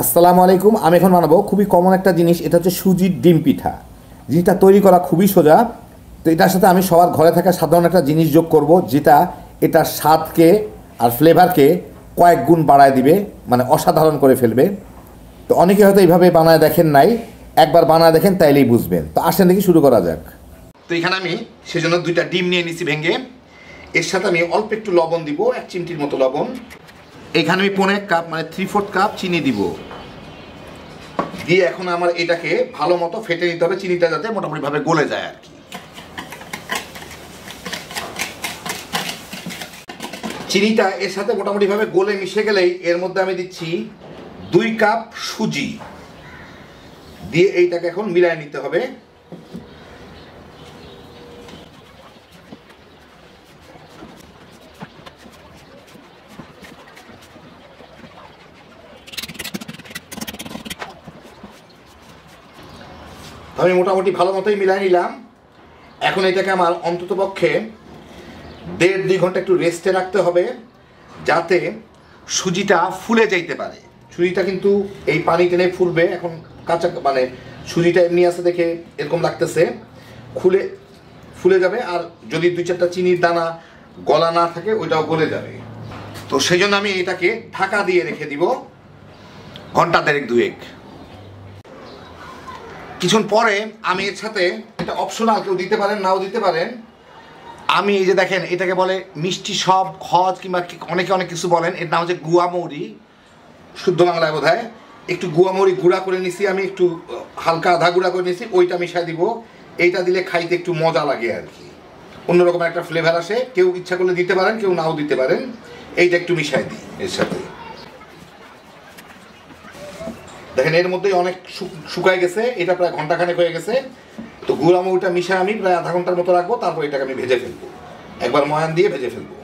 আসসালামু আলাইকুম। আমি এখন বানাবো খুবই কমন একটা জিনিস, এটা হচ্ছে সুজির ডিম পিঠা। জিনিসটা তৈরি করা খুবই সোজা। তো এটার সাথে আমি সবার ঘরে থাকা সাধারণ একটা জিনিস যোগ করব, যেটা এটার স্বাদকে আর ফ্লেভারকে কয়েক গুণ বাড়ায় দিবে, মানে অসাধারণ করে ফেলবে। তো অনেকে হয়তো এইভাবে বানায় দেখেন নাই, একবার বানায় দেখেন তাইলেই বুঝবেন। তো আসেন দেখি শুরু করা যাক। তো এখানে আমি সেজন্য 2টা ডিম নিয়ে নিছি ভেঙে। এর সাথে আমি অল্প একটু লবণ দিব, 1 চিমটির মতো লবণ। এখানে আমি 1.5 কাপ মানে 3/4 কাপ চিনি দিব। দিয়ে এখন আমার এটাকে ভালো মতো ফেটে নিতে হবে, চিনিটা যাতে মোটামুটিভাবে গলে যায় আর কি। চিনিটা এর সাথে মোটামুটিভাবে গলে মিশে গেলেই এর মধ্যে আমি দিচ্ছি 2 কাপ সুজি দিয়ে এইটাকে এখন মিলায় নিতে হবে। আমি মোটামুটি ভালো মতোই মিলাই নিলাম। এখন এটাকে আমার অন্তত পক্ষে 1.5-2 ঘন্টা একটু রেস্টে রাখতে হবে, যাতে সুজিটা ফুলে যাইতে পারে। সুজিটা কিন্তু এই পানি টেনে ফুলবে। এখন কাঁচা মানে সুজিটা এমনি আছে দেখে এরকম লাগতেছে, ফুলে যাবে। আর যদি 2-4টা চিনির দানা গলা না থাকে ওইটাও গলে যাবে। তো সেই জন্য আমি এটাকে ঢাকা দিয়ে রেখে দিব ঘন্টা 1.5-2। কিছুক্ষণ পরে আমি এর সাথে, এটা অপশনাল, কেউ দিতে পারেন নাও দিতে পারেন, আমি এই যে দেখেন এটাকে বলে মিষ্টি সব খজ কিংবা অনেকে অনেক কিছু বলেন, এর নাম হচ্ছে গুয়া মৌরি, শুদ্ধ বাংলায় বোধ হয়। একটু গুয়া মৌরি গুঁড়া করে নিছি আমি, একটু হালকা আধা গুঁড়া করে নিছি, ওইটা মিশাই দিব। এইটা দিলে খাইতে একটু মজা লাগে আর কি, অন্যরকম একটা ফ্লেভার আসে। কেউ ইচ্ছা করলে দিতে পারেন, কেউ নাও দিতে পারেন। এইটা একটু মিশাই দিই এর সাথে। দেখেন এর মধ্যেই অনেক শুকায় গেছে, এটা প্রায় ঘন্টাখানেক হয়ে গেছে। তো গুঁড়া মৌরিটা মিশায় আমি প্রায় আধা ঘন্টার মতো রাখবো, তারপর এটাকে আমি ভেজে ফেলবো, একবার ময়ান দিয়ে ভেজে ফেলবো।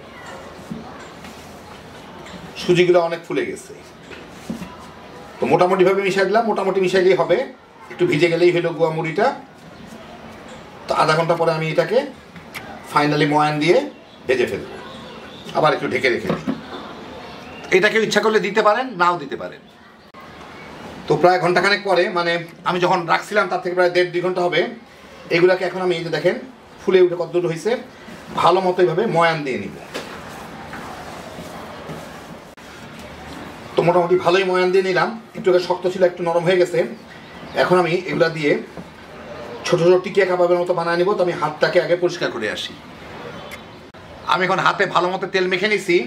সুজিগুলো অনেক ফুলে গেছে, তো মোটামুটিভাবে মিশাই দিলাম। মোটামুটি মিশাইলেই হবে, একটু ভিজে গেলেই হলো গুঁড়া মুড়িটা। তো আধা ঘন্টা পরে আমি এটাকে ফাইনালি ময়ান দিয়ে ভেজে ফেলবো, আবার একটু ঢেকে রেখে দিই। এটাকে ইচ্ছা করলে দিতে পারেন, নাও দিতে পারেন। তো প্রায় ঘন্টাখানেক পরে, মানে আমি যখন রাখছিলাম তার থেকে প্রায় 1.5-2 ঘন্টা হবে, এগুলাকে এখন আমি এই যে দেখেন ফুলে উঠে কতদূর হয়েছে, ভালো মতো এইভাবে ময়ান দিয়ে নিব। তো মোটামুটি ভালোই ময়ান দিয়ে নিলাম, একটু শক্ত ছিল, একটু নরম হয়ে গেছে। এখন আমি এগুলা দিয়ে ছোট ছোট টিকিয়া কাবাবের মতো বানিয়ে নিব। তো আমি হাতটাকে আগে পরিষ্কার করে আসি। আমি এখন হাতে ভালো মতো তেল মেখে নিছি,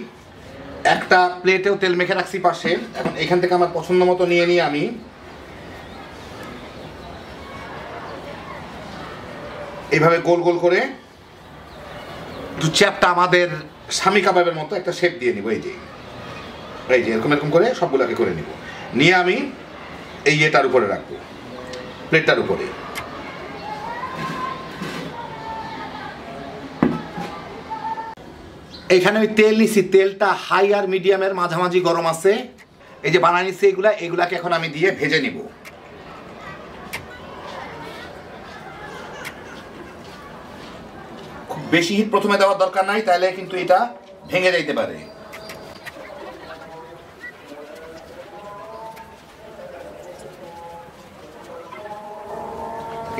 একটা প্লেটেও তেল মেখে রাখছি পাশে। এখন এখান থেকে আমার পছন্দ মতো নিয়ে নিয়ে আমি এইভাবে গোল গোল করে দু চ্যাপটা আমাদের স্বামী কাবাবের মতো একটা শেপ দিয়ে নিব। এই যে এরকম এরকম করে সবগুলোকে করে নিব, নিয়ে আমি এই এটার উপরে রাখবো, প্লেটটার উপরে। এখানে আমি তেল নিছি, তেলটা হাই আর মিডিয়ামের মাঝামাঝি গরম আছে। এই যে বানাই নিচ্ছি এগুলাকে এখন আমি দিয়ে ভেজে নিব। খুব বেশি হিট প্রথমে দেওয়ার দরকার নাই, তাহলে কিন্তু এটা ভেঙে যাইতে পারে।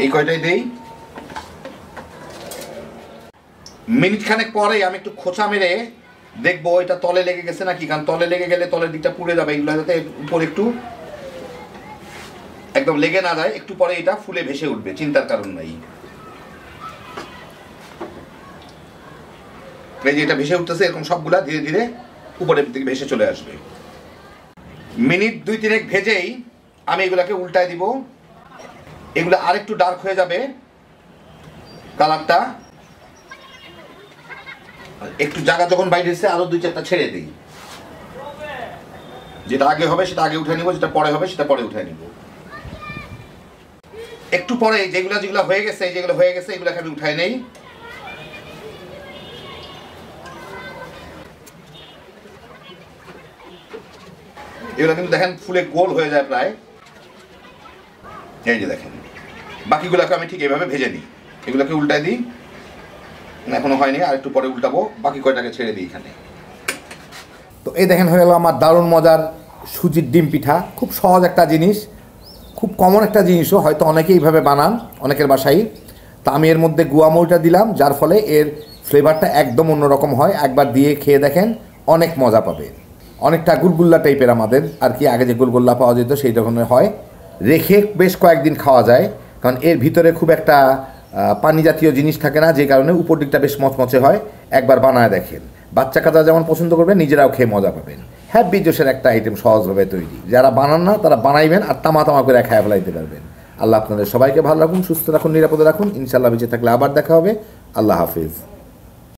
এই কয়টাই দেই। মিনিট খানেক পরে আমি একটু খোঁচা মেরে দেখবো এটা তলে লেগে গেছে নাকি, কারণ তলে লেগে গেলে তলের দিকটা পুড়ে যাবে। এগুলো যাতে উপরে একটু একদম লেগে না যায়, একটু পরে এটা ফুলে ভেসে উঠবে, চিন্তার কারণ নাই। এই যে এটা ভেসে উঠতেছে, এরকম সবগুলা ধীরে ধীরে উপরের দিকে ভেসে চলে আসবে। মিনিট 2-3 ভেজেই আমি এগুলাকে উল্টায় দিব। এগুলো আরেকটু ডার্ক হয়ে যাবে কালারটা। একটু জায়গা যখন বাইরে এসে আরো 2-4টা ছেড়ে দিই। যেটা আগে হবে সেটা আগে উঠে নিব, যেটা পরে হবে সেটা পরে উঠে নিব। একটু পরে যেগুলো হয়ে গেছে এগুলোকে আমি উঠাই নেই। এগুলো কিন্তু দেখেন ফুলে গোল হয়ে যায় প্রায়। এই যে দেখেন, বাকিগুলোকে আমি ঠিক এইভাবে ভেজে নিই। এগুলোকে উল্টাই দিই, এখনো হয়নি, আর একটু পরে উল্টাবো। বাকি কয়টাকে ছেড়ে দিই এখানে। তো এই দেখেন হয়ে গেল আমার দারুণ মজার সুজির ডিম পিঠা। খুব সহজ একটা জিনিস, খুব কমন একটা জিনিসও, হয়তো অনেকেই এইভাবে বানান অনেকের বাসায়। তা আমি এর মধ্যে গুয়া মরিচটা দিলাম, যার ফলে এর ফ্লেভারটা একদম অন্যরকম হয়। একবার দিয়ে খেয়ে দেখেন, অনেক মজা পাবে। অনেকটা গুলগুল্লা টাইপের আমাদের আর কি, আগে যে গুলগুল্লা পাওয়া যেত সেই ধরনের হয়। রেখে বেশ কয়েকদিন খাওয়া যায়, কারণ এর ভিতরে খুব একটা পানি জাতীয় জিনিস থাকে না, যে কারণে উপর দিকটা বেশ মচমচে হয়। একবার বানায় দেখেন, বাচ্চা কাচ্চা যেমন পছন্দ করবেন, নিজেরাও খেয়ে মজা পাবেন। হ্যাপি জোশের একটা আইটেম, সহজভাবে তৈরি। যারা বানান না তারা বানাইবেন আর তামা তামা করে খায় ফেলাইতে পারবেন। আল্লাহ আপনাদের সবাইকে ভালো রাখুন, সুস্থ রাখুন, নিরাপদে রাখুন। ইনশাআল্লাহ বেঁচে থাকলে আবার দেখা হবে। আল্লাহ হাফিজ।